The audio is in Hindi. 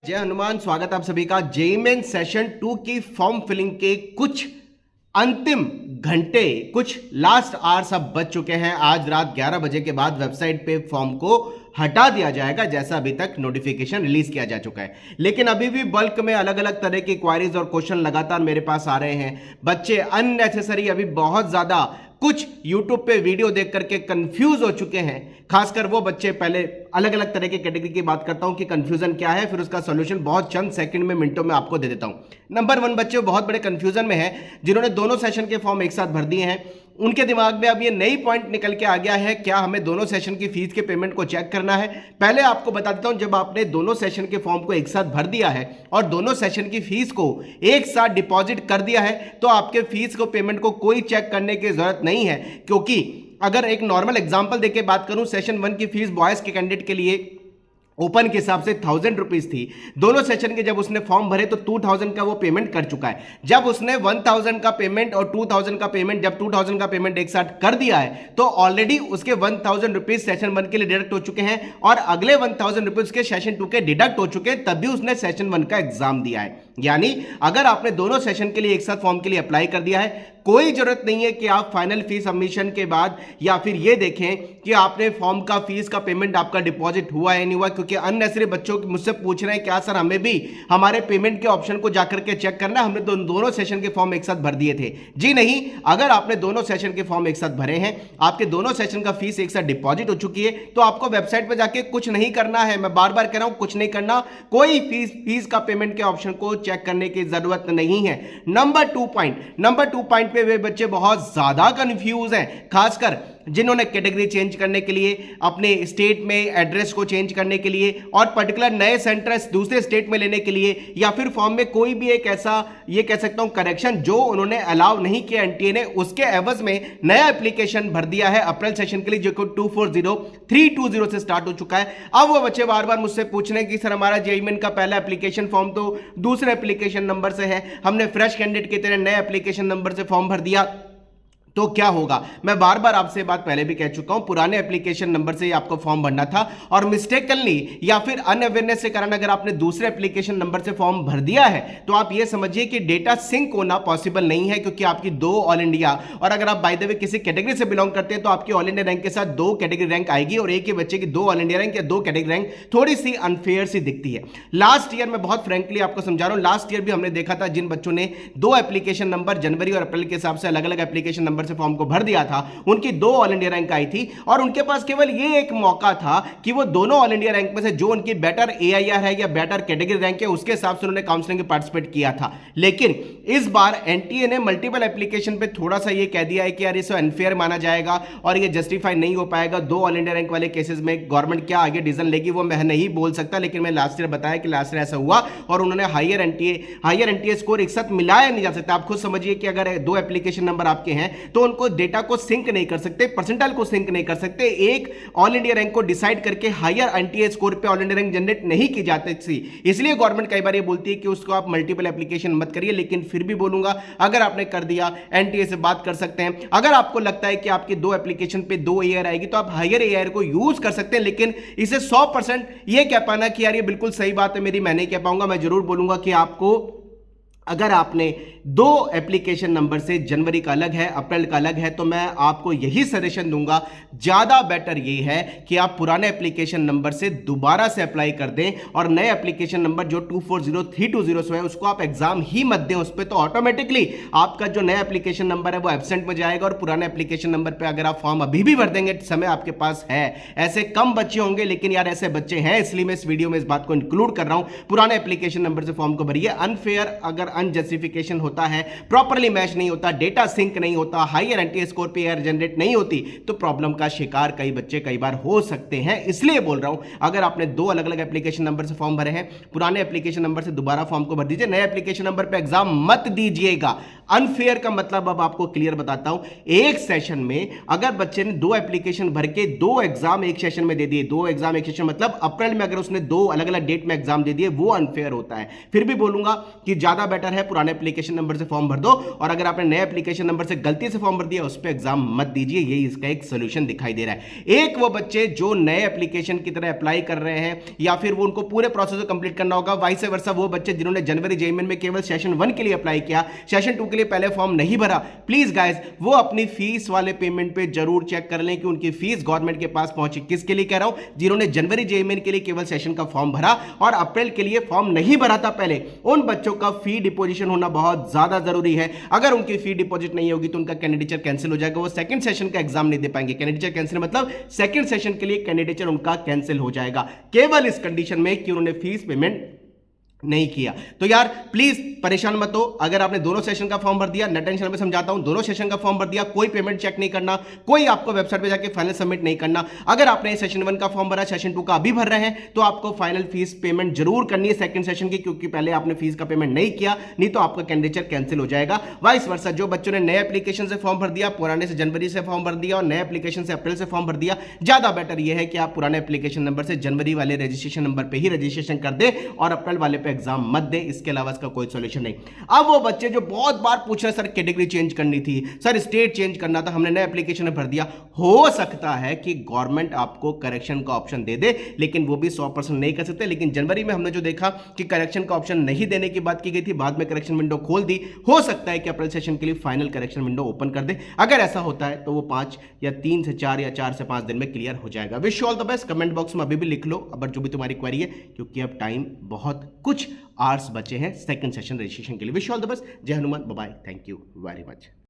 जय हनुमान। स्वागत आप सभी का। जेईई मेन सेशन 2 की फॉर्म फिलिंग के कुछ अंतिम घंटे, कुछ लास्ट आवर्स अब बच चुके हैं। आज रात 11 बजे के बाद वेबसाइट पे फॉर्म को हटा दिया जाएगा, जैसा अभी तक नोटिफिकेशन रिलीज किया जा चुका है। लेकिन अभी भी बल्क में अलग अलग तरह की क्वारीज और क्वेश्चन लगातार मेरे पास आ रहे हैं। बच्चे अननेसेसरी अभी बहुत ज्यादा कुछ YouTube पे वीडियो देख करके कंफ्यूज हो चुके हैं। खासकर वो बच्चे, पहले अलग अलग तरह के कैटेगरी की बात करता हूं कि कंफ्यूजन क्या है, फिर उसका सॉल्यूशन बहुत चंद सेकंड में, मिनटों में आपको दे देता हूं। नंबर 1 बच्चे बहुत बड़े कंफ्यूजन में हैं, जिन्होंने दोनों सेशन के फॉर्म एक साथ भर दिए हैं। उनके दिमाग में अब ये नई पॉइंट निकल के आ गया है, क्या हमें दोनों सेशन की फीस के पेमेंट को चेक करना है। पहले आपको बता देता हूं, जब आपने दोनों सेशन के फॉर्म को एक साथ भर दिया है और दोनों सेशन की फीस को एक साथ डिपॉजिट कर दिया है, तो आपके फीस को पेमेंट को कोई चेक करने की जरूरत नहीं है। क्योंकि अगर एक नॉर्मल एग्जांपल देके बात करूं, सेशन 1 की फीस बॉयज के कैंडिडेट के लिए ओपन के हिसाब से 1000 रुपीज थी। दोनों सेशन के जब उसने फॉर्म भरे तो 2000 का वो पेमेंट कर चुका है। जब उसने 1000 का पेमेंट और 2000 का पेमेंट, जब 2000 का पेमेंट एक साथ कर दिया है, तो ऑलरेडी उसके 1000 रुपीज सेशन 1 के लिए डिडक्ट हो चुके हैं और अगले 1000 रुपीज के सेशन 2 के डिडक्ट हो चुके हैं। तभी उसने सेशन 1 का एग्जाम दिया है। यानी अगर आपने दोनों सेशन के लिए एक साथ फॉर्म के लिए अप्लाई कर दिया है, कोई जरूरत नहीं है कि आप फाइनल फीस सबमिशन के बाद या फिर ये देखें कि आपने फॉर्म का फीस का पेमेंट आपका डिपॉजिट हुआ है नहीं हुआ। क्योंकि अननेसेसरी बच्चों मुझसे पूछ रहे हैं, क्या सर हमें भी हमारे पेमेंट के ऑप्शन को जाकर के चेक करना, हमने तो दोनों सेशन के फॉर्म एक साथ भर दिए थे। जी नहीं, अगर आपने दोनों सेशन के फॉर्म एक साथ भरे हैं, आपके दोनों सेशन का फीस एक साथ डिपॉजिट हो चुकी है, तो आपको वेबसाइट पर जाके कुछ नहीं करना है। मैं बार बार कह रहा हूं, कुछ नहीं करना, कोई फीस का पेमेंट के ऑप्शन को चेक करने की जरूरत नहीं है। नंबर 2 पॉइंट पे वे बच्चे बहुत ज्यादा कंफ्यूज हैं, खासकर जिन्होंने कैटेगरी चेंज करने के लिए, अपने स्टेट में एड्रेस को चेंज करने के लिए और पर्टिकुलर नए सेंटर दूसरे स्टेट में लेने के लिए, या फिर फॉर्म में कोई भी एक ऐसा, ये कह सकता हूं, करेक्शन जो उन्होंने अलाउ नहीं किया एनटीए ने, उसके एवज में नया एप्लीकेशन भर दिया है अप्रैल सेशन के लिए, जो कि 240320 से स्टार्ट हो चुका है। अब वो बच्चे बार बार मुझसे पूछ रहे हैं कि सर हमारा जेईई मेन का पहला एप्लीकेशन फॉर्म तो दूसरे एप्लीकेशन नंबर से है, हमने फ्रेश कैंडिडेट की तरह नए एप्लीकेशन नंबर से फॉर्म भर दिया, तो क्या होगा। मैं बार बार आपसे बात पहले भी कह चुका हूं, पुराने एप्लीकेशन नंबर से ही आपको फॉर्म भरना था और मिस्टेकनली या फिर अनअवेयरनेस के कारण अगर आपने दूसरे एप्लीकेशन नंबर से फॉर्म भर दिया है, तो आप ये समझिए कि डेटा सिंक होना पॉसिबल नहीं है। क्योंकि आपकी 2 ऑल इंडिया, और अगर आप बाय द वे किसी कैटेगरी से बिलोंग करते हैं, तो आपकी ऑल इंडिया रैंक के साथ 2 कैटेगरी रैंक आएगी और एक ही बच्चे की 2 ऑल इंडिया रैंक या 2 कैटेगरी रैंक थोड़ी सी अनफेयर सी दिखती है। लास्ट ईयर मैं बहुत फ्रेंकली आपको समझा रहा हूं, लास्ट ईयर भी हमने देखा था, जिन बच्चों ने 2 एप्लीकेशन नंबर जनवरी और अप्रैल के हिसाब से अलग अलग एप्लीकेशन नंबर से फॉर्म को भर दिया था, उनकी 2 ऑल इंडिया रैंक आई थी और उनके पास केवल ये एक मौका था कि वो दोनों ऑल इंडिया रैंक में से जो उनकी बेटर एआईआर है या बेटर कैटेगरी रैंक है, उसके हिसाब से उन्होंने काउंसलिंग में पार्टिसिपेट किया था। लेकिन इस बार एनटीए ने मल्टीपल एप्लीकेशन पे थोड़ा सा ये कह दिया है कि यार इसे अनफेयर माना जाएगा और ये जस्टिफाई नहीं हो पाएगा। 2 ऑल इंडिया रैंक वाले केसेस में गवर्नमेंट क्या आगे डिसीजन लेगी वो मैं नहीं बोल सकता, लेकिन मैं लास्ट ईयर बताया कि लास्ट ईयर ऐसा हुआ और उन्होंने हायर एनटीए स्कोर एक साथ मिलाया नहीं जा सकता। आप खुद समझिए कि अगर 2 एप्लीकेशन नंबर आपके हैं तो उनको डेटा को सिंक नहीं कर सकते, परसेंटाइल को सिंक नहीं कर सकते, एक ऑल इंडिया रैंक को डिसाइड करके हायर एनटीए स्कोर पे ऑल इंडिया रैंक जनरेट नहीं की जाती थी। इसलिए गवर्नमेंट कई बार ये बोलती है कि उसको आप मल्टीपल एप्लीकेशन मत करिए। लेकिन फिर भी बोलूंगा, अगर आपने कर दिया, एनटीए से बात कर सकते हैं। अगर आपको लगता है कि आपकी 2 एप्लीकेशन पे 2 एआर आएगी, तो आप हायर एआर को यूज कर सकते हैं। लेकिन इसे 100% ये कह पाना कि यार ये बिल्कुल सही बात है मेरी, मैं नहीं कह पाऊंगा। मैं जरूर बोलूंगा कि आपको, अगर आपने 2 एप्लीकेशन नंबर से, जनवरी का अलग है, अप्रैल का अलग है, तो मैं आपको यही सजेशन दूंगा, ज्यादा बेटर ये है कि आप पुराने एप्लीकेशन नंबर से दोबारा से अप्लाई कर दें और नए एप्लीकेशन नंबर जो 240320 से है उसको आप एग्जाम ही मत दें उस पर। तो ऑटोमेटिकली आपका जो नया एप्लीकेशन नंबर है वो एब्सेंट में जाएगा और पुराने एप्लीकेशन नंबर पर अगर आप फॉर्म अभी भी भर देंगे, समय आपके पास है। ऐसे कम बच्चे होंगे, लेकिन यार ऐसे बच्चे हैं, इसलिए मैं इस वीडियो में इस बात को इंक्लूड कर रहा हूं। पुराने एप्लीकेशन नंबर से फॉर्म को भरिए। अनफेयर अगर अनजस्टिफिकेशन होता है, प्रॉपर्ली मैच नहीं होता, डेटा सिंक नहीं होता, हायर एनटीए स्कोर पे एआर जनरेट नहीं होती, तो प्रॉब्लम का शिकार कई बच्चे कई बार हो सकते हैं। इसलिए बोल रहा हूं, अगर आपने 2 अलग अलग एप्लीकेशन नंबर से फॉर्म भरे हैं, पुराने एप्लीकेशन नंबर से दोबारा फॉर्म को भर दीजिए, नए एप्लीकेशन नंबर पे एग्जाम मत दीजिएगा। अनफेयर का मतलब अब आपको क्लियर बताता हूं। एक सेशन में अगर बच्चे ने 2 एप्लीकेशन भर के 2 एग्जाम एक सेशन में दे दिए, 2 एग्जाम एक सेशन मतलब अप्रैल में अगर उसने 2 अलग अलग डेट में एग्जाम दे दिए, वो अनफेयर होता है। फिर भी बोलूंगा कि ज्यादा बेटर है पुराने एप्लीकेशन नंबर से फॉर्म भर दो, और अगर आपने नए एप्लीकेशन नंबर से गलती से फॉर्म भर दिया उस पर एग्जाम मत दीजिए। यही इसका एक सोल्यूशन दिखाई दे रहा है। एक वो बच्चे जो नए एप्लीकेशन की तरह अप्लाई कर रहे हैं या फिर वो उनको पूरे प्रोसेस को कंप्लीट करना होगा, वाइस वर्सा वो बच्चे जिन्होंने जनवरी जेईई में केवल सेशन 1 के लिए अप्लाई किया, सेशन 2 के लिए पहले फॉर्म नहीं भरा, प्लीज गाइस वो अपनी फीस वाले पेमेंट पे जरूर चेक कर लें कि उनकी फीस गवर्नमेंट के पास पहुंची। किसके लिए कह रहा हूं? जिन्होंने जनवरी जेईई के लिए केवल सेशन का फॉर्म भरा और अप्रैल के लिए फॉर्म नहीं भरा था पहले, उन बच्चों का फी डिपोजिशन होना बहुत ज्यादा जरूरी है। अगर उनकी फी डिपॉजिट नहीं होगी तो उनका कैंडिडेचर कैंसिल हो जाएगा, वो सेकंड सेशन का एग्जाम नहीं दे पाएंगे। कैंडिडेचर कैंसिल मतलब सेकंड सेशन के लिए कैंडिडेचर उनका कैंसिल हो जाएगा, केवल इस कंडीशन में कि उन्होंने फीस पेमेंट नहीं किया। तो यार प्लीज परेशान मत हो। अगर आपने दोनों सेशन का फॉर्म भर दिया, नेट टेंशन में समझाता हूं, दोनों सेशन का फॉर्म भर दिया, कोई पेमेंट चेक नहीं करना, कोई आपको वेबसाइट पे जाके फाइनल सबमिट नहीं करना। अगर आपने सेशन 1 का फॉर्म भरा, सेशन 2 का अभी भर रहे हैं, तो आपको फाइनल फीस पेमेंट जरूर करनी है सेकंड सेशन की, क्योंकि पहले आपने फीस का पेमेंट नहीं किया, नहीं तो आपका कैंडिडेचर कैंसिल हो जाएगा। वाइस वर्सा जो बच्चों ने नए एप्लीकेशन से फॉर्म भर दिया, पुराने से जनवरी से फॉर्म भर दिया और नए एप्लीकेशन से अप्रैल से फॉर्म भर दिया, ज्यादा बेटर यह है कि आप पुराने एप्लीकेशन नंबर से जनवरी वाले रजिस्ट्रेशन नंबर पर ही रजिस्ट्रेशन कर दे और अप्रैल वाले पे एग्जाम मत दे। इसके अलावा इसका कोई सॉल्यूशन नहीं। अब वो बच्चे जो बहुत बार पूछ रहे सर कैटेगरी चेंज करनी थी, सर स्टेट चेंज करना था, हमने नए एप्लीकेशन में भर दिया, हो सकता है कि गवर्नमेंट आपको करेक्शन का ऑप्शन दे दे, लेकिन वो भी 100% नहीं कर सकते। लेकिन जनवरी में हमने जो देखा कि करेक्शन का ऑप्शन नहीं देने की बात की गई थी, बाद में करेक्शन विंडो खोल दी, हो सकता है कि अप्रैल सेशन के लिए फाइनल करेक्शन विंडो ओपन कर दे। अगर ऐसा होता है तो वो 5 या 3 से 4 या 4 से 5 दिन में क्लियर हो जाएगा। Wish you all the best. Comment box में अभी भी लिख लो अगर जो भी तुम्हारी क्वेरी है, क्योंकि अब टाइम बहुत कुछ आवर्स बचे हैं सेकंड सेशन रजिस्ट्रेशन के लिए। Wish you all the best. जय Hanuman, bye bye, thank you very much.